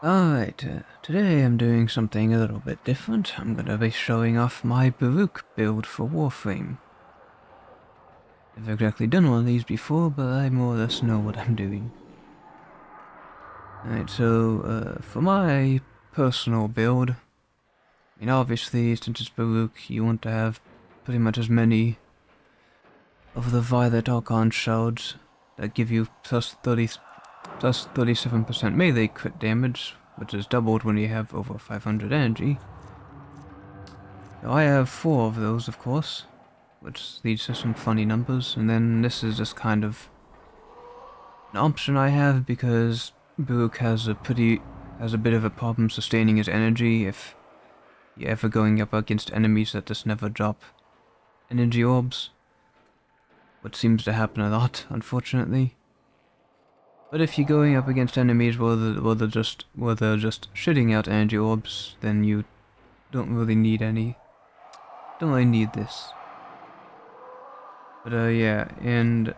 Alright, today I'm doing something a little bit different. I'm gonna be showing off my Baruuk build for Warframe. Never exactly done one of these before, but I more or less know what I'm doing. Alright, so for my personal build, obviously since it's Baruuk, you want to have pretty much as many of the Violet Archon shards that give you plus 37% melee crit damage, which is doubled when you have over 500 energy. So I have 4 of those, of course, which leads to some funny numbers, and then this is just kind of an option I have because Baruuk has a bit of a problem sustaining his energy if you're ever going up against enemies that just never drop energy orbs, which seems to happen a lot, unfortunately. But if you're going up against enemies where they're just shitting out energy orbs, then you don't really need any. Don't really need this. But yeah, and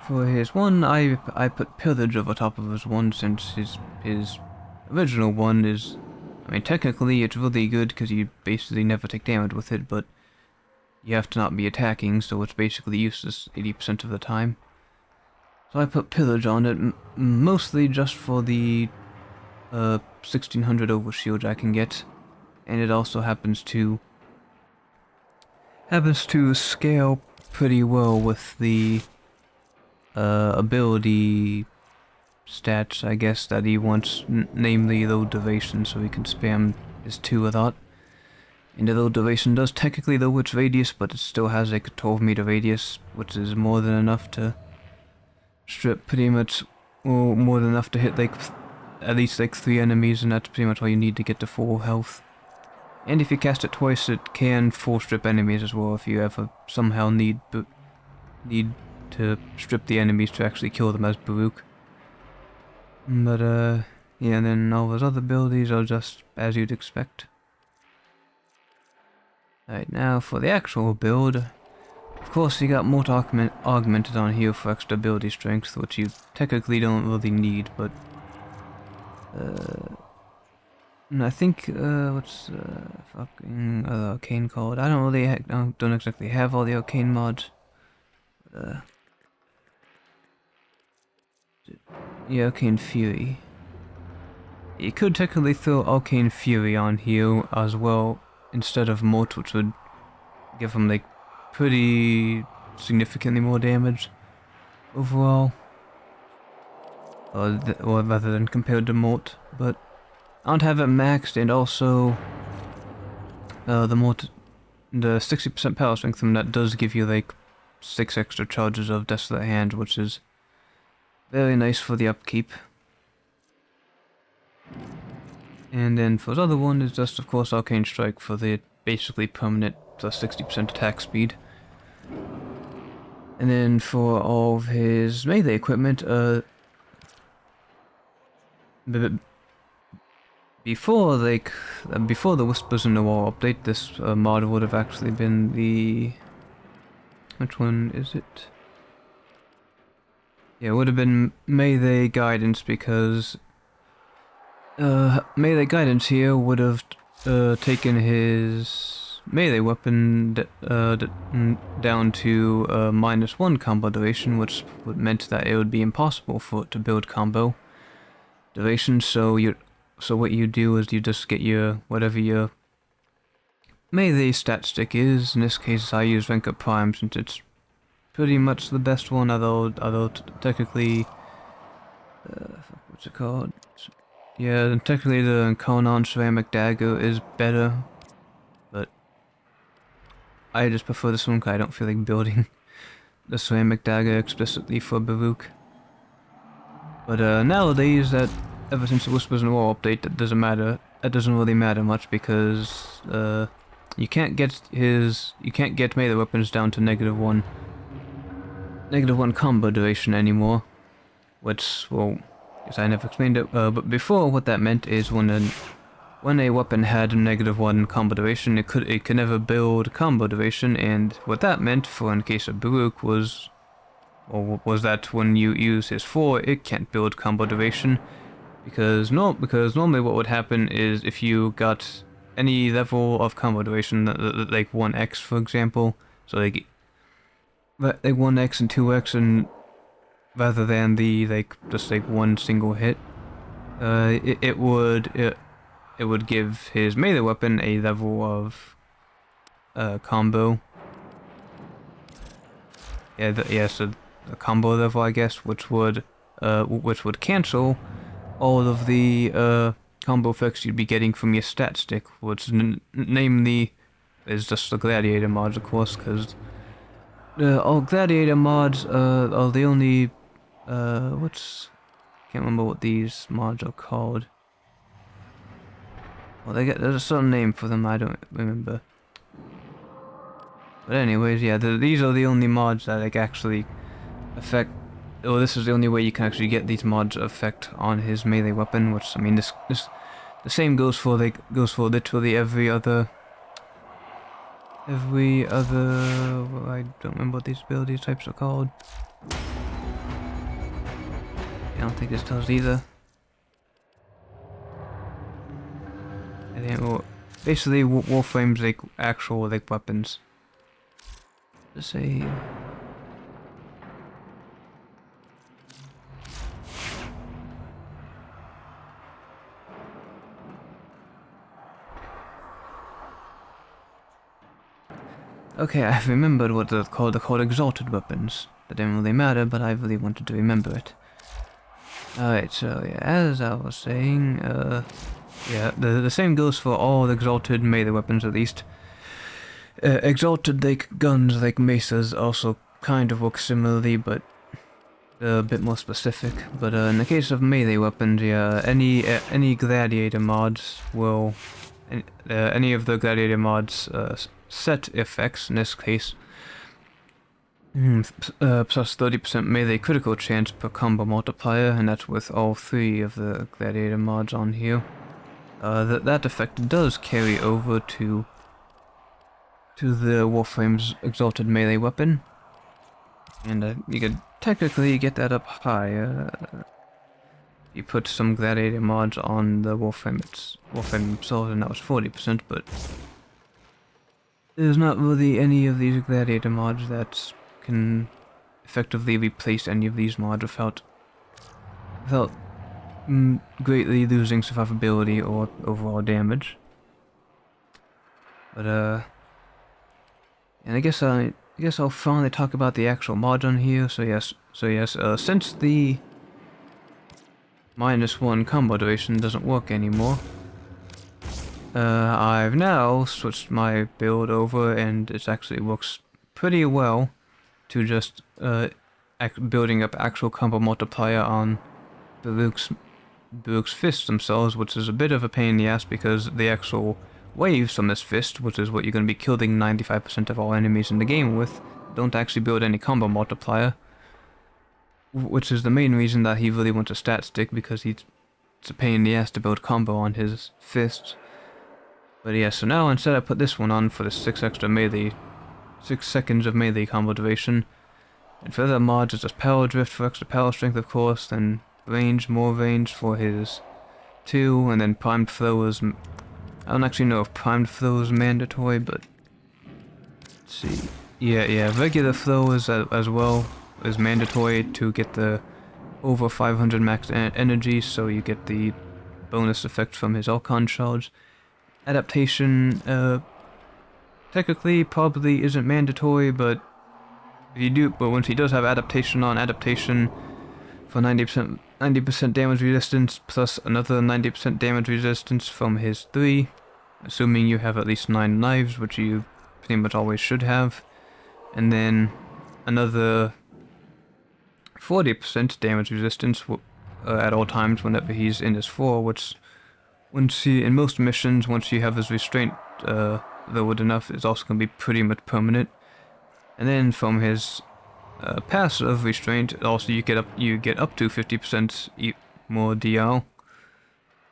for his one, I put pillage over top of his one since his original one is, technically it's really good because you basically never take damage with it, but you have to not be attacking, so it's basically useless 80% of the time. So I put pillage on it, mostly just for the 1600 overshield I can get, and it also happens to scale pretty well with the ability stats, I guess, that he wants, namely low duration, so he can spam his 2 a lot. And the low duration does technically lower its radius, but it still has like a 12-meter radius, which is more than enough to strip pretty much, or more than enough to hit like at least like 3 enemies, and that's pretty much all you need to get to full health. And if you cast it twice, it can full strip enemies as well if you ever somehow need to strip the enemies to actually kill them as Baruuk. But yeah, and then all those other abilities are just as you'd expect. Alright, now for the actual build. Of course, you got Mort augmented on here for extra ability strength, which you technically don't really need, but and I think what's fucking arcane called? I don't really don't exactly have all the arcane mods. Yeah, Arcane Fury. You could technically throw Arcane Fury on here as well instead of Mort, which would give him like pretty significantly more damage overall, or rather than compared to Mort. But I don't have it maxed, and also the Mort, the 60% power strength from that does give you like 6 extra charges of Desolate Hand, which is very nice for the upkeep. And then for the other one is just, of course, Arcane Strike for the basically permanent plus 60% attack speed. And then for all of his melee equipment, before the Whispers in the Wall update, this mod would have actually been the... Which one is it? Yeah, it would have been Melee Guidance, because Melee Guidance here would have taken his melee weapon down to -1 combo duration, which meant that it would be impossible for it to build combo duration. So what you do is you just get your whatever your melee stat stick is. In this case, I use Rank Up Prime since it's pretty much the best one, although technically, what's it called? Yeah, technically the Conan Ceramic Dagger is better, but I just prefer this one because I don't feel like building the Ceramic Dagger explicitly for Baruuk. But nowadays, ever since the Whispers in the Wall update, that doesn't matter. That doesn't really matter much because you can't get melee weapons down to -1 combo duration anymore, which, well, guess I never explained it, but before what that meant is when a weapon had a -1 combo duration, it could never build combo duration, and what that meant for in the case of Baruuk was that when you use his 4, it can't build combo duration, because normally what would happen is if you got any level of combo duration, like 1x for example, so like 1x and 2x, and rather than the just one single hit, it would give his melee weapon a level of combo. So the combo level, I guess, which would cancel all of the combo effects you'd be getting from your stat stick, which namely is just the gladiator mods, of course, because all gladiator mods are the only can't remember what these mods are called. Well, there's a certain name for them, I don't remember. But anyways, yeah, these are the only mods that actually affect. Or this is the only way you can actually get these mods effect on his melee weapon. Which, I mean, this the same goes for literally every other. Well, I don't remember what these ability types are called. I don't think this does either. I think, well, basically, Warframe's actual weapons. Let's say. Okay, I've remembered what they're called. They're called exalted weapons. That didn't really matter, but I really wanted to remember it. Alright, so yeah, as I was saying, yeah, the same goes for all exalted melee weapons at least. Exalted guns like maces also kind of work similarly, but a bit more specific. But in the case of melee weapons, yeah, any gladiator mods will, any of the gladiator mods set effects in this case. Plus 30% melee critical chance per combo multiplier, and that's with all 3 of the gladiator mods on here. That effect does carry over to the Warframe's exalted melee weapon, and you could technically get that up high. You put some gladiator mods on the Warframe themselves, and that was 40%, but there's not really any of these gladiator mods that can effectively replace any of these mods without greatly losing survivability or overall damage. But and I guess I'll finally talk about the actual mods on here. So yes, since the -1 combo duration doesn't work anymore, I've now switched my build over, and it actually works pretty well to just building up actual combo multiplier on Baruuk's fists themselves, which is a bit of a pain in the ass because the actual waves from this fist, which is what you're going to be killing 95% of all enemies in the game with, don't actually build any combo multiplier, which is the main reason that he really wants a stat stick, because it's a pain in the ass to build combo on his fists. But yeah, so now instead I put this one on for the 6 seconds of melee combo duration. And for other mods, it's just power drift for extra power strength, of course, then more range for his 2, and then primed throw is. I don't actually know if primed throw is mandatory, but let's see. Yeah, regular throw is as well is mandatory to get the over 500 max energy, so you get the bonus effect from his Archon charge. Adaptation, technically probably isn't mandatory, but once he does have adaptation for 90% damage resistance plus another 90% damage resistance from his 3, assuming you have at least 9 knives, which you pretty much always should have, and then another 40% damage resistance at all times whenever he's in his 4, which in most missions, once you have his restraint lowered enough, it's also going to be pretty much permanent. And then from his passive restraint, also you get up to 50% more DL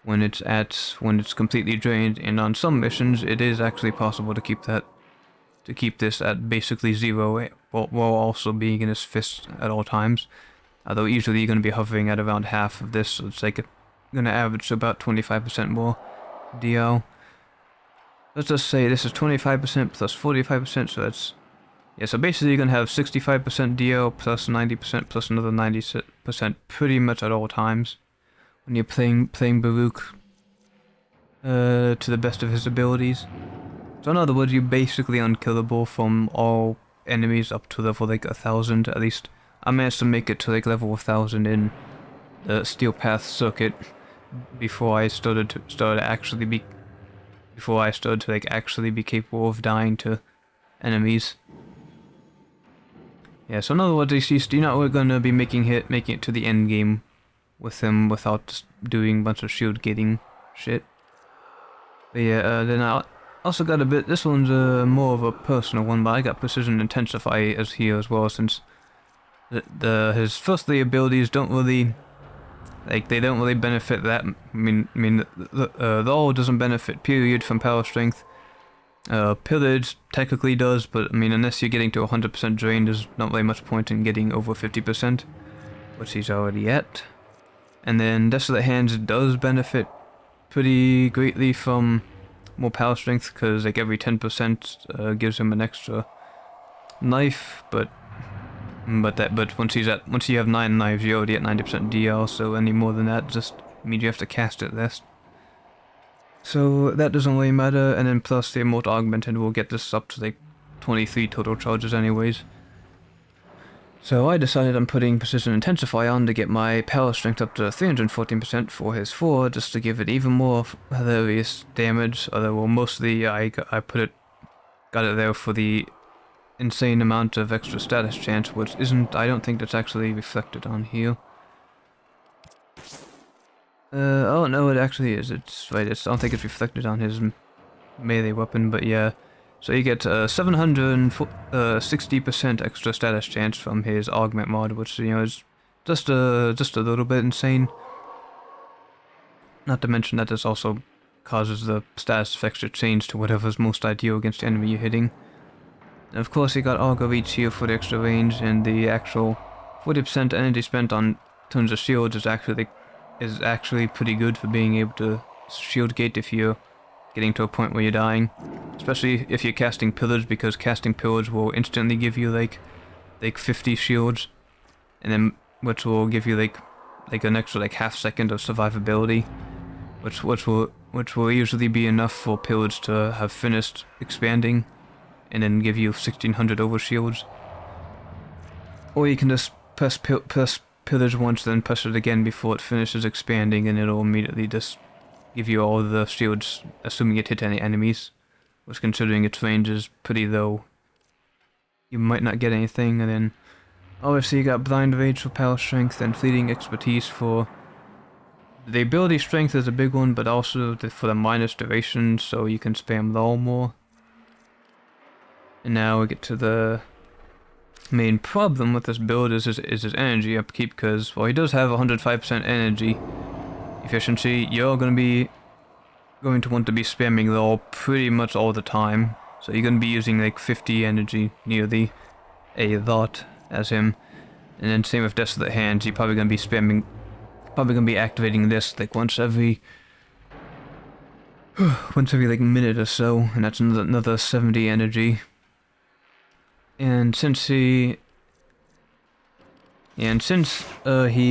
when it's completely drained. And on some missions, it is actually possible to keep this at basically 0 while also being in his fist at all times. Although usually you're going to be hovering at around half of this, so it's like gonna average to about 25% more DL. Let's just say this is 25% plus 45%, so that's... Yeah, so basically you're gonna have 65% DL plus 90% plus another 90% pretty much at all times when you're playing Baruuk to the best of his abilities. So in other words, you're basically unkillable from all enemies up to level like 1000 at least. I managed to make it to like level 1000 in the Steel Path circuit before I started to actually be capable of dying to enemies. Yeah, so in other words, you're not gonna be making it to the end game with him without just doing a bunch of shield gating shit. But yeah, then I also got a bit. This one's more of a personal one, but I got Precision Intensify as here as well, since his first three abilities don't really they don't really benefit that. The all doesn't benefit period from power strength. Pillage technically does, but I mean, unless you're getting to 100% drain, there's not really much point in getting over 50%, which he's already at. And then Desolate Hands does benefit pretty greatly from more power strength, because like every 10% gives him an extra knife, but once you have 9 knives, you're already at 90% DL, so any more than that just means you have to cast it less. So that doesn't really matter, and then plus the Immortal Augmented will get this up to like 23 total charges anyways. So I decided I'm putting Precision Intensify on to get my power strength up to 314% for his 4, just to give it even more hilarious damage, although well, mostly I got it there for the insane amount of extra status chance, which I don't think that's actually reflected on here. Oh no, it actually is. It's right. I don't think it's reflected on his melee weapon, but yeah. So you get 760% extra status chance from his augment mod, which is just a little bit insane. Not to mention that this also causes the status effects to change to whatever's most ideal against the enemy you're hitting. And of course, you got Augur Reach here for the extra range, and the actual 40% energy spent on tons of shields is actually pretty good for being able to shield gate if you're getting to a point where you're dying. Especially if you're casting pillars, because casting pillars will instantly give you like 50 shields, and then which will give you like an extra like half second of survivability, which will usually be enough for pillars to have finished expanding, and then give you 1600 over shields. Or you can just press pillars once, then press it again before it finishes expanding, and it'll immediately just give you all the shields, assuming it hit any enemies. Which, considering its range is pretty low, you might not get anything. And then obviously you got Blind Rage for power strength, and Fleeting Expertise for the ability strength is a big one, but also for the minus duration, so you can spam lull more. And now we get to the main problem with this build is his energy upkeep, because while he does have 105% energy efficiency, you're going to want to be spamming lull pretty much all the time. So you're going to be using like 50 energy nearly a lot as him. And then same with Desolate Hands, you're probably going to be activating this like once every like minute or so, and that's another 70 energy. And since he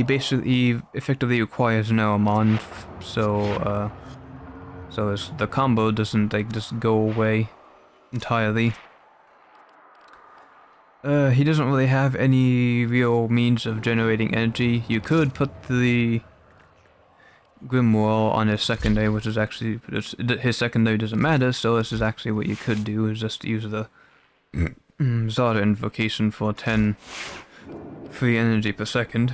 basically effectively requires no Amon, so the combo doesn't like just go away entirely. He doesn't really have any real means of generating energy. You could put the Grimoire on his secondary, which is actually his secondary doesn't matter. So this is actually what you could do, is just use the Zara invocation for 10 free energy per second.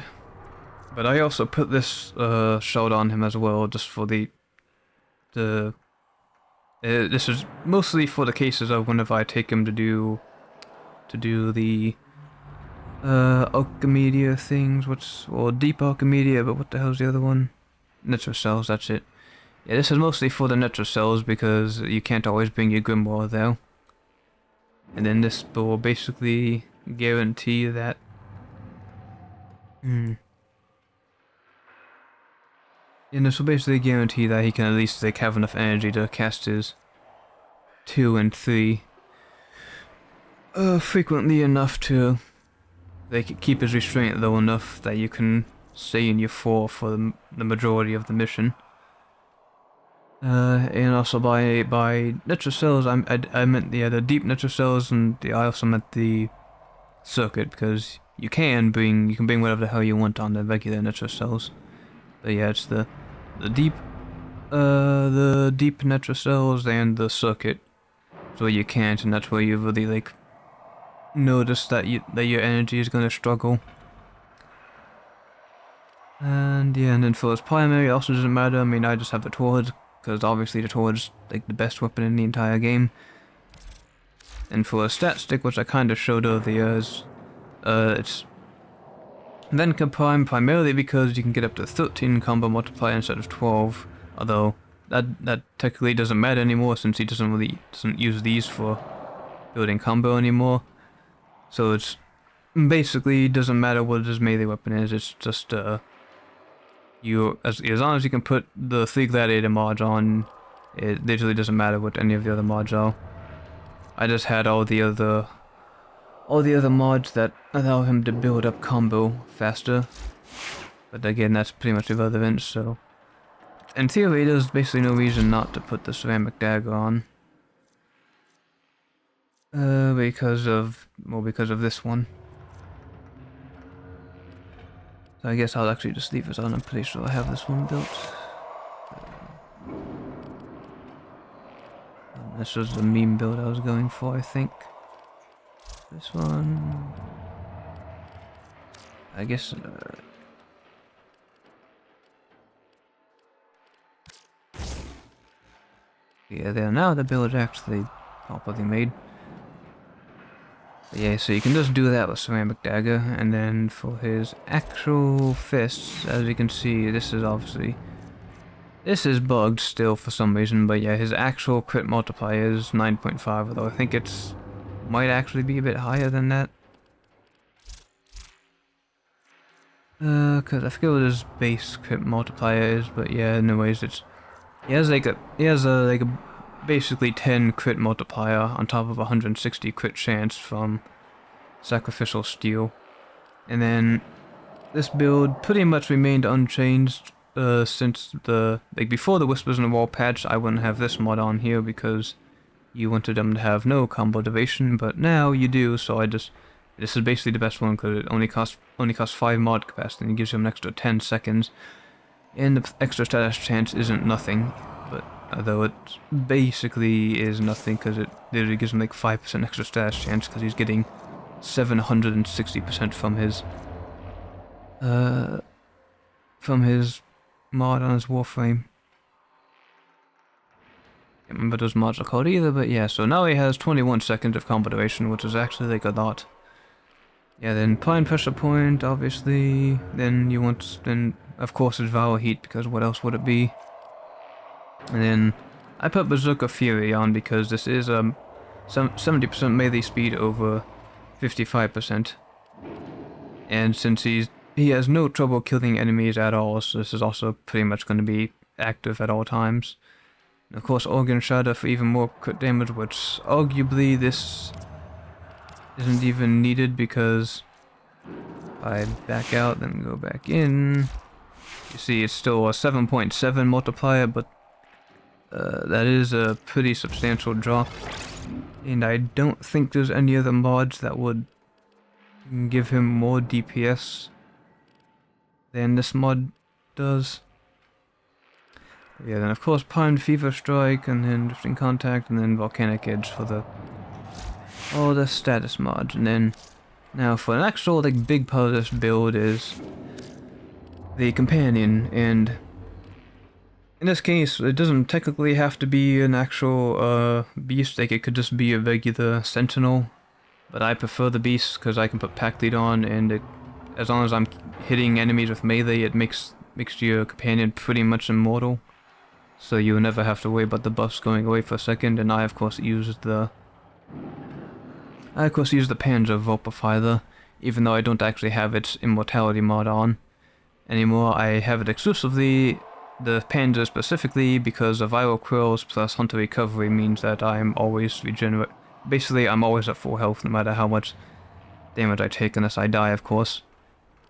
But I also put this shard on him as well, just for this is mostly for the cases of whenever I take him to do the Archimedia things. Deep Archimedia, but what the hell's the other one? Netro Cells, that's it. Yeah, this is mostly for the Netro Cells, because you can't always bring your Grimoire though. And then this will basically guarantee that... Yeah, And this will basically guarantee that he can at least like have enough energy to cast his 2 and 3 frequently enough to like keep his restraint low enough that you can stay in your 4 for the majority of the mission. And also by Nitrocells, I meant the deep Nitrocells, and I also meant the circuit, because you can bring whatever the hell you want on the regular Nitrocells. But yeah, it's the deep Nitrocells and the circuit. So you can't, and that's where you really like notice that your energy is gonna struggle. And yeah, and then for his primary, it also doesn't matter. I mean, I just have the Torch, because obviously the Torch is like the best weapon in the entire game. And for a stat stick, which I kind of showed earlier, it's Venka Prime primarily because you can get up to 13 combo multiplier instead of 12. Although that technically doesn't matter anymore, since he doesn't use these for building combo anymore. So it's basically doesn't matter what his melee weapon is. It's just as long as you can put the 3 gladiator mods on, it literally doesn't matter what any of the other mods are. I just had all the other mods that allow him to build up combo faster. But again, that's pretty much irrelevant, so in theory there's basically no reason not to put the ceramic dagger on. Because of this one. So I guess I'll actually just leave it on. I'm pretty sure I have this one built. This was the meme build I was going for, I think. This one... I guess... yeah, there now the build is actually properly made. But yeah, so you can just do that with ceramic dagger, and then for his actual fists, as you can see, this is bugged still for some reason, but yeah, his actual crit multiplier is 9.5, although I think might actually be a bit higher than that. Cause I forget what his base crit multiplier is, but yeah, anyways, he has a basically 10 crit multiplier on top of 160 crit chance from Sacrificial Steel. And then this build pretty much remained unchanged since before the Whispers in the Wall patch. I wouldn't have this mod on here because you wanted them to have no combo duration, but now you do, so this is basically the best one because it only costs 5 mod capacity and it gives you an extra 10 seconds. And the extra status chance isn't nothing, but although it basically is nothing because it literally gives him like 5% extra status chance because he's getting 760% from his mod on his Warframe. Can't remember what those mods are called either, but yeah, so now he has 21 seconds of combo duration, which is actually like a lot. Yeah, then Prime Pressure Point, obviously, then of course it's Vow Heat, because what else would it be? And then I put Berserker Fury on because this is 70% melee speed over 55%. And since he has no trouble killing enemies at all, so this is also pretty much going to be active at all times. And of course, Organ Shatter for even more crit damage, which arguably this isn't even needed because I back out, then go back in. You see, it's still a 7.7 multiplier, but that is a pretty substantial drop. And I don't think there's any other mods that would give him more DPS than this mod does. Yeah, then of course Primed Fever Strike, and then Drifting Contact, and then Volcanic Edge for all the status mods. And then now for an actual big part of this build is the Companion, and in this case it doesn't technically have to be an actual beast, it could just be a regular Sentinel, but I prefer the beast because I can put Pack Lead on, and as long as I'm hitting enemies with melee, it makes your Companion pretty much immortal. So you never have to worry about the buffs going away for a second, and I of course use the Panzer Vulpifier, even though I don't actually have its Immortality mod on anymore. I have it exclusively the Panzer specifically, because of viral quills plus hunter recovery, means that I'm always regenerate. Basically, I'm always at full health no matter how much damage I take, unless I die, of course.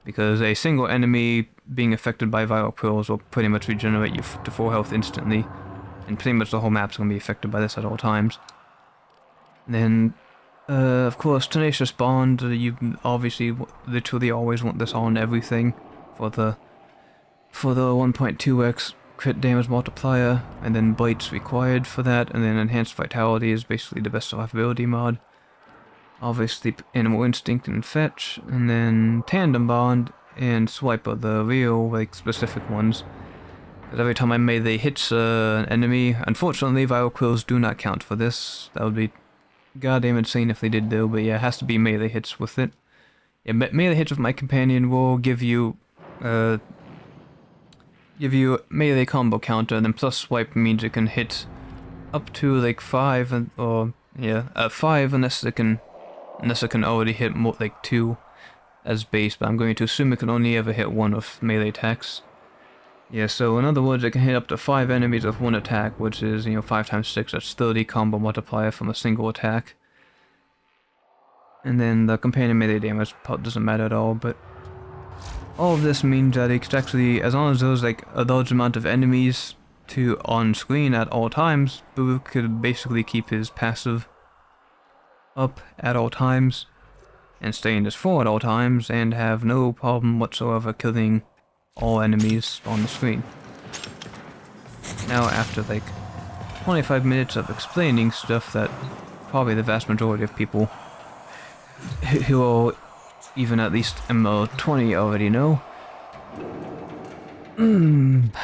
Because a single enemy being affected by viral quills will pretty much regenerate you to full health instantly. And pretty much the whole map's going to be affected by this at all times. And then, of course, Tenacious Bond, you obviously literally always want this on everything for the 1.2x crit damage multiplier, and then Bites required for that, and then Enhanced Vitality is basically the best survivability mod. Obviously, Animal Instinct and Fetch, and then Tandem Bond and Swipe are the real, like, specific ones. Because every time I melee hits an enemy, unfortunately, viral quills do not count for this. That would be goddamn insane if they did though, but yeah, it has to be melee hits with it. Yeah, melee hits with my companion will give you melee combo counter, and then plus Swipe means it can hit up to like 5, or yeah, 5 unless it can already hit more like 2 as base, but I'm going to assume it can only ever hit 1 of melee attacks. Yeah, so in other words, it can hit up to 5 enemies with 1 attack, which is, 5 times 6, that's 30 combo multiplier from a single attack. And then the companion melee damage part doesn't matter at all, but all of this means that it's actually, as long as there's like a large amount of enemies on screen at all times, Baruuk could basically keep his passive up at all times, and stay in his full at all times, and have no problem whatsoever killing all enemies on the screen. Now, after like 25 minutes of explaining stuff that probably the vast majority of people who are even at least ML20 already know,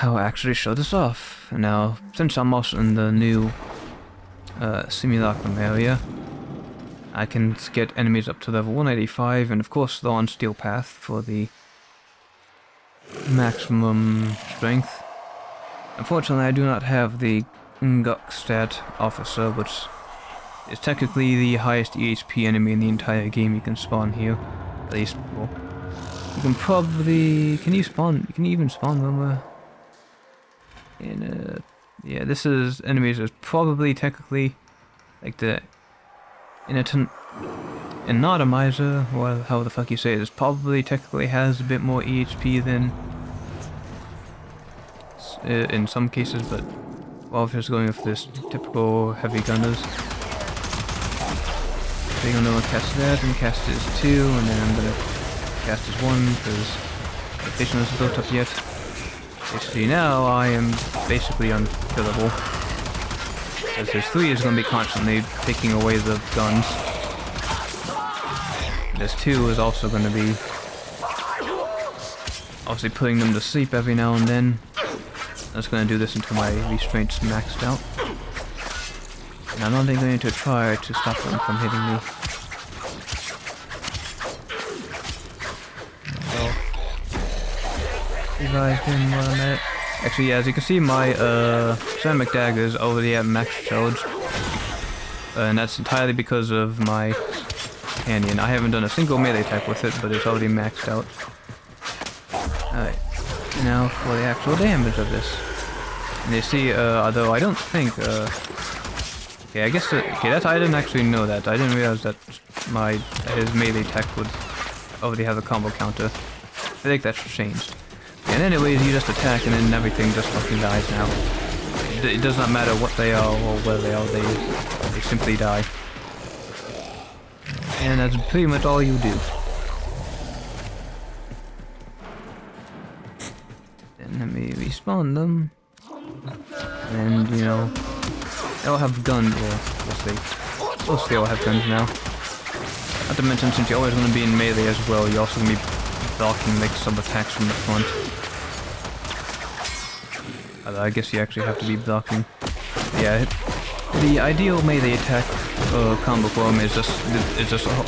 I'll actually show this off. Now, since I'm also in the new Simulacrum area, I can get enemies up to level 185, and of course they're on Steel Path for the maximum strength. Unfortunately, I do not have the Nguk stat officer, which is technically the highest EHP enemy in the entire game you can spawn here. At least, well, you can probably... Can you even spawn them? Yeah, this is... Enemies is probably technically like the... Anatomizer, or how the fuck you say it, is probably technically has a bit more EHP than in some cases, but well, if just going with this typical heavy gunners. So you're gonna cast that, and cast his 2, and then I'm gonna cast his 1, because the patient isn't built up yet. Basically now I am basically unkillable, because his 3 is gonna be constantly taking away the guns. This 2 is also going to be obviously putting them to sleep every now and then. I'm just going to do this until my restraint's maxed out. And I'm not even going to try to stop them from hitting me. So, revive him while I'm at it. Actually, yeah, as you can see, my ceramic dagger is already at max charge. And that's entirely because of my companion. I haven't done a single melee attack with it, but it's already maxed out. Alright, now for the actual damage of this. And you see, although I don't think, okay, I guess, okay, I didn't actually know that. I didn't realize that his melee attack would already have a combo counter. I think that's changed. And anyways, you just attack and then everything just fucking dies now. It does not matter what they are or where they are, they simply die. And that's pretty much all you do. Then let me respawn them. And, they all have guns, or we'll see all have guns now. Not to mention, since you're always going to be in melee as well, you're also going to be blocking like some attacks from the front. Although I guess you actually have to be blocking. Yeah, the ideal melee attack combo form is just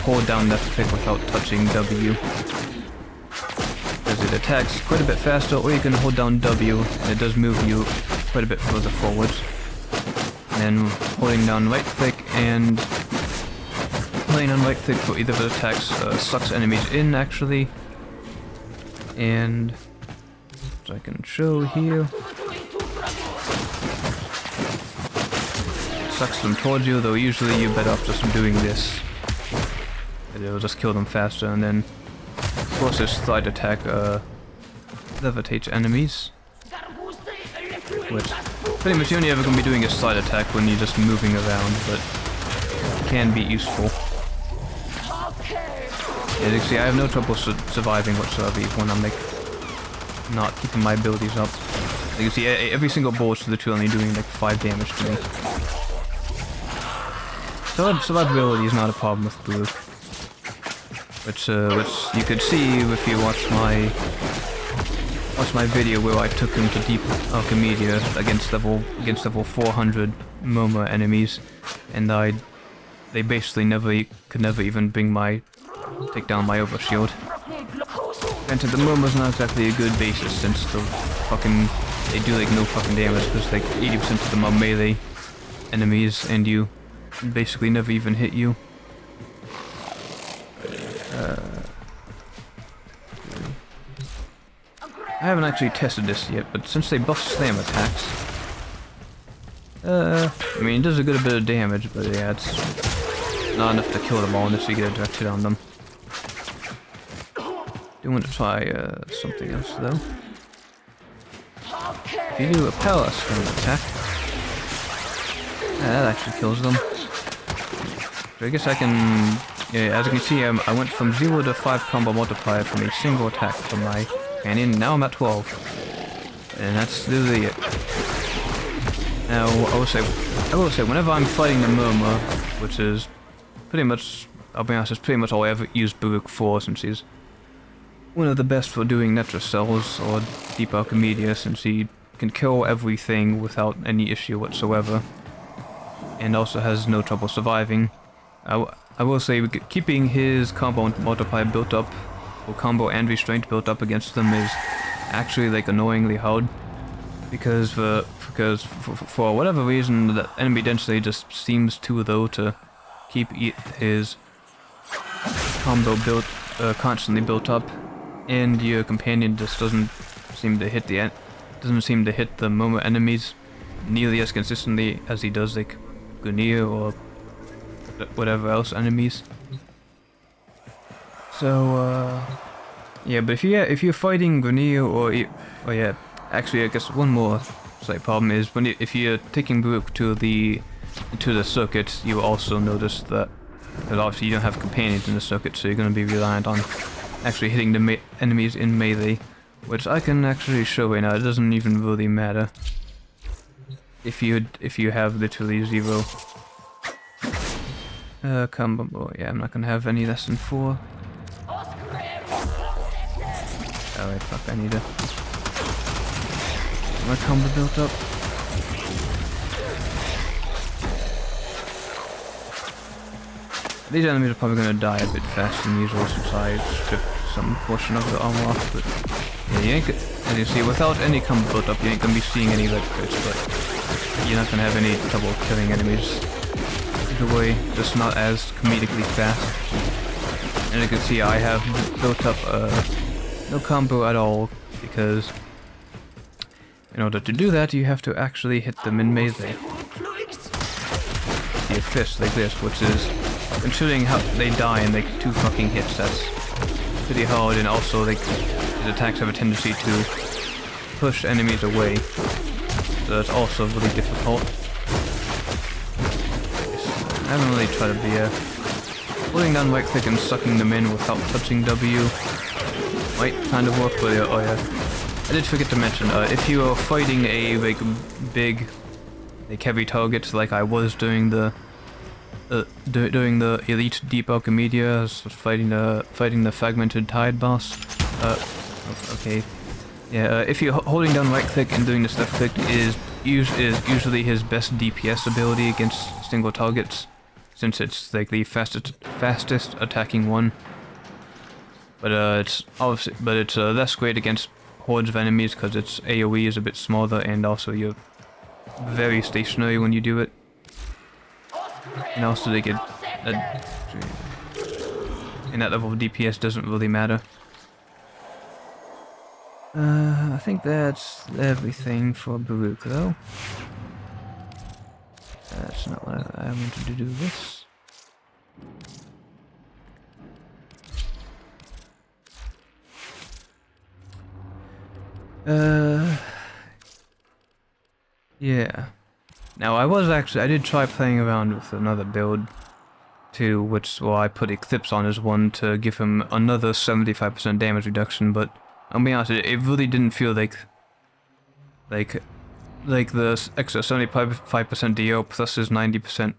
hold down left click without touching W. Because it attacks quite a bit faster, or you can hold down W and it does move you quite a bit further forwards. And then holding down right click and playing on right click for either of the attacks sucks enemies in actually. And so I can show here. sucks them towards you, though usually you're better off just doing this. It'll just kill them faster, and then of course this slide attack levitates enemies. Which pretty much you're only ever going to be doing a slide attack when you're just moving around, but it can be useful. Yeah, you see, I have no trouble surviving whatsoever when I'm like not keeping my abilities up. You see, every single bullet's literally only doing like 5 damage to me. So survivability is not a problem with Baruuk. Which you could see if you watch my video where I took him to deep Archimedia against level 400 Murmur enemies, and they basically could never even take down my overshield. Granted, the Murmur's not exactly a good basis since they do like no fucking damage because like 80% of them are melee enemies and you basically never even hit you. I haven't actually tested this yet, but since they buff slam attacks, I mean, it does a good bit of damage, but yeah, it's not enough to kill them all unless you get a direct hit on them. Do want to try something else though. If you do a power slam attack, that actually kills them. So I guess I can, yeah, as you can see, I went from 0 to 5 combo multiplier from a single attack from my companion. Now I'm at 12, and that's literally it. Now I will say, whenever I'm fighting the Murmur, which is pretty much, I'll be honest, it's pretty much all I ever used Baruuk for, since he's one of the best for doing Netra cells or Deep Archimedia, since he can kill everything without any issue whatsoever, and also has no trouble surviving. I will say, keeping his combo multiplier built up, or combo and restraint built up against them, is actually like annoyingly hard, because for whatever reason the enemy density just seems too low to keep his combo constantly built up, and your companion just doesn't seem to hit the Murmur enemies nearly as consistently as he does like Gunir or whatever else enemies. So yeah, but if you're fighting Gunir or yeah, actually I guess one more slight problem is if you're taking Baruuk to the circuit, you will also notice that obviously you don't have companions in the circuit, so you're going to be reliant on actually hitting the enemies in melee, which I can actually show right now. It doesn't even really matter if you have literally 0 combo. Oh, yeah, I'm not gonna have any less than 4. Oh wait, fuck! I need to get my combo built up. These enemies are probably going to die a bit faster than usual since I stripped some portion of the armor off, but yeah, you ain't as you see, without any combo built up, you ain't going to be seeing any red crits, but you're not going to have any trouble killing enemies either way, just not as comedically fast. And you can see I have built up no combo at all, because in order to do that, you have to actually hit them in melee. The fist like this, which is, considering how they die in like 2 fucking hits, that's pretty hard, and also like his attacks have a tendency to push enemies away, so that's also really difficult. I haven't really tried to be holding down right click and sucking them in without touching W might kind of work, but oh yeah, I did forget to mention, if you are fighting a like big, like heavy target like I was doing the Elite Deep Archimedia, I was fighting the Fragmented Tide boss. Okay. Yeah, if you're holding down right click and doing this left click is usually his best DPS ability against single targets, since it's like the fastest attacking one. But it's less great against hordes of enemies because its AoE is a bit smaller, and also you're very stationary when you do it. And also they get and that level of DPS doesn't really matter. I think that's everything for Baruuk though. That's not what I wanted to do this. Yeah. Now I did try playing around with another build too, which, well, I put Eclipse on as one to give him another 75% damage reduction, but I'll be honest, it really didn't feel like the extra 75% DO plus his 90%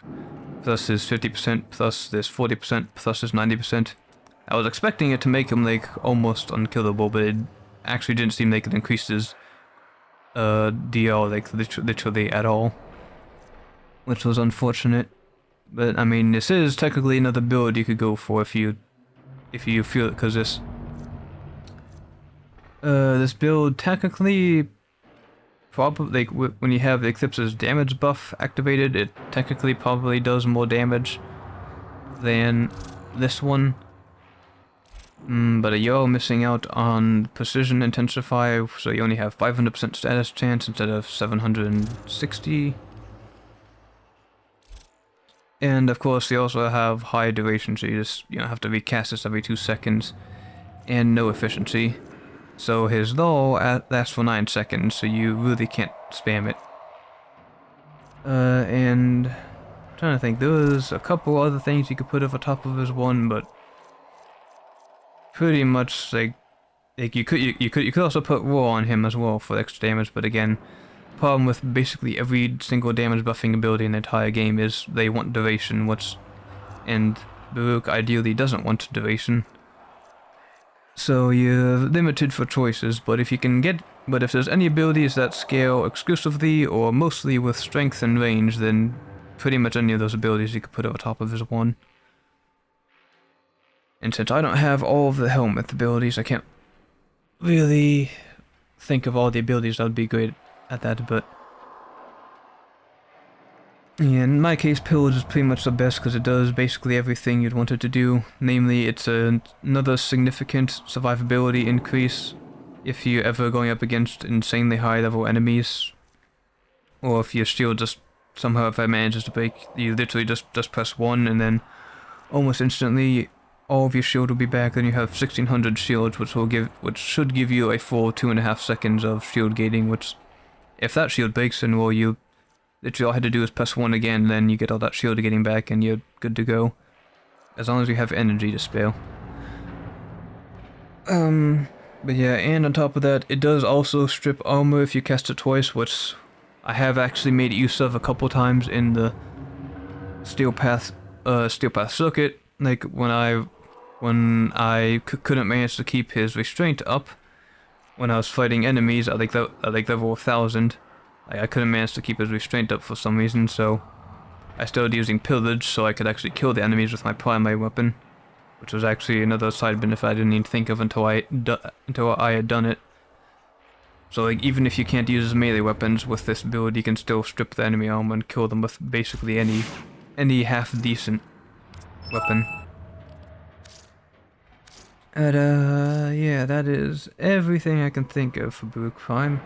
plus his 50% plus this 40% plus his 90%. I was expecting it to make him like almost unkillable, but it actually didn't seem like it increased his DO like literally at all, which was unfortunate. But I mean, this is technically another build you could go for if you feel it, because this build technically probably, like, when you have the Eclipse's damage buff activated, it technically probably does more damage than this one. But you're missing out on precision intensify, so you only have 500% status chance instead of 760. And of course, you also have high duration, so you don't have to recast this every 2 seconds, and no efficiency. So his low lasts for 9 seconds, so you really can't spam it. And I'm trying to think, there was a couple other things you could put over top of his one, but pretty much like you could also put Roar on him as well for extra damage, but again, problem with basically every single damage buffing ability in the entire game is they want duration, and Baruuk ideally doesn't want duration. So you're limited for choices, but if there's any abilities that scale exclusively or mostly with strength and range, then pretty much any of those abilities you could put over top of his one. And since I don't have all of the helmet abilities, I can't really think of all the abilities that would be great at that, but yeah, in my case, Pillage is pretty much the best because it does basically everything you'd want it to do. Namely, it's another significant survivability increase if you're ever going up against insanely high level enemies, or if your shield just somehow, if it manages to break, you literally just press 1 and then almost instantly all of your shield will be back. Then you have 1600 shields, which should give you a full 2.5 seconds of shield gating. Which, if that shield breaks, then well, you literally all I had to do is press 1 again, then you get all that shield getting back, and you're good to go. As long as you have energy to spare. But yeah, and on top of that, it does also strip armor if you cast it twice, which I have actually made use of a couple times in the Steel Path circuit. Like when I couldn't manage to keep his restraint up when I was fighting enemies at like level 1000. I couldn't manage to keep his restraint up for some reason, so I started using Pillage so I could actually kill the enemies with my primary weapon, which was actually another side benefit I didn't even think of until I had done it. So like, even if you can't use his melee weapons with this build, you can still strip the enemy armor and kill them with basically any half-decent weapon. And yeah, that is everything I can think of for Baruuk Prime.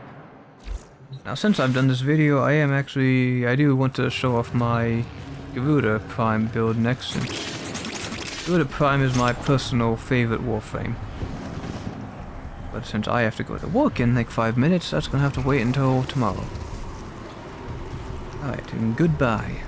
Now, since I've done this video, I do want to show off my Garuda Prime build next, since Garuda Prime is my personal favorite Warframe. But since I have to go to work in like 5 minutes, that's gonna have to wait until tomorrow. Alright, and goodbye.